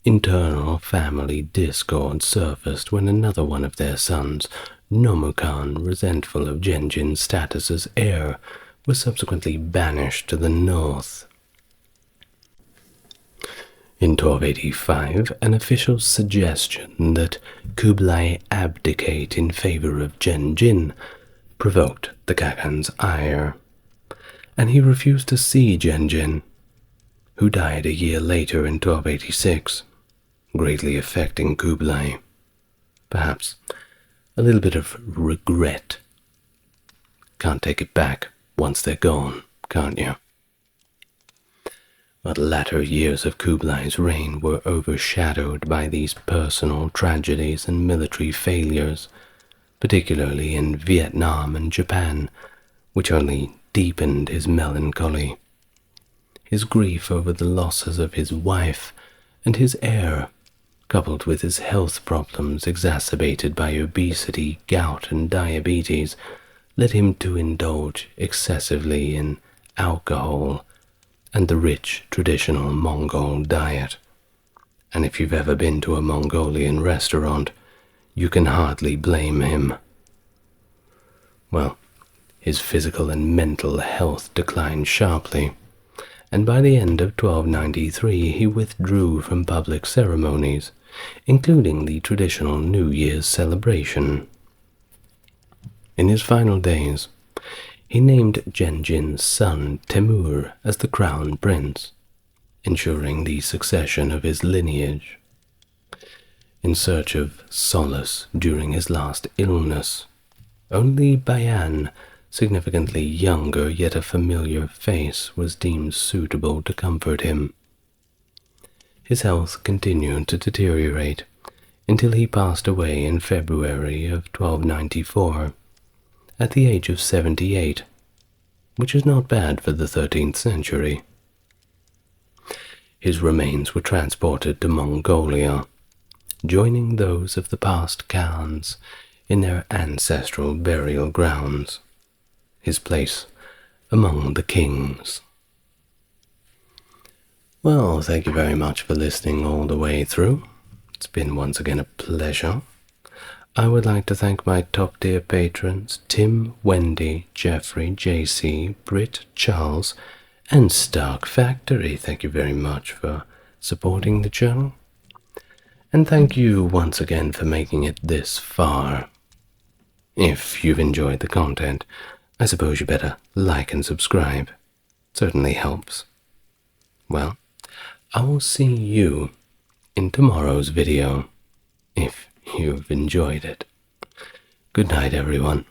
Speaker 1: internal family discord surfaced when another one of their sons, Nomukan, resentful of Genjin's status as heir, was subsequently banished to the north. In 1285, an official suggestion that Kublai abdicate in favor of Genjin provoked the Khagan's ire, and he refused to see Genjin, who died a year later in 1286, greatly affecting Kublai. Perhaps a little bit of regret. Can't take it back once they're gone, can't you? But the latter years of Kublai's reign were overshadowed by these personal tragedies and military failures, particularly in Vietnam and Japan, which only deepened his melancholy. His grief over the losses of his wife and his heir, coupled with his health problems exacerbated by obesity, gout, and diabetes, led him to indulge excessively in alcohol and the rich traditional Mongol diet. And if you've ever been to a Mongolian restaurant, you can hardly blame him. Well, his physical and mental health declined sharply, and by the end of 1293 he withdrew from public ceremonies, including the traditional New Year's celebration. In his final days, he named Genghin's son Temur as the crown prince, ensuring the succession of his lineage. In search of solace during his last illness, only Bayan, significantly younger yet a familiar face, was deemed suitable to comfort him. His health continued to deteriorate until he passed away in February of 1294, at the age of 78, which is not bad for the 13th century. His remains were transported to Mongolia, joining those of the past Khans in their ancestral burial grounds, his place among the kings. Well, thank you very much for listening all the way through. It's been once again a pleasure. I would like to thank my top-tier patrons, Tim, Wendy, Jeffrey, JC, Britt, Charles, and Stark Factory. Thank you very much for supporting the channel. And thank you once again for making it this far. If you've enjoyed the content, I suppose you better like and subscribe. It certainly helps. Well, I will see you in tomorrow's video, if you've enjoyed it. Good night, everyone.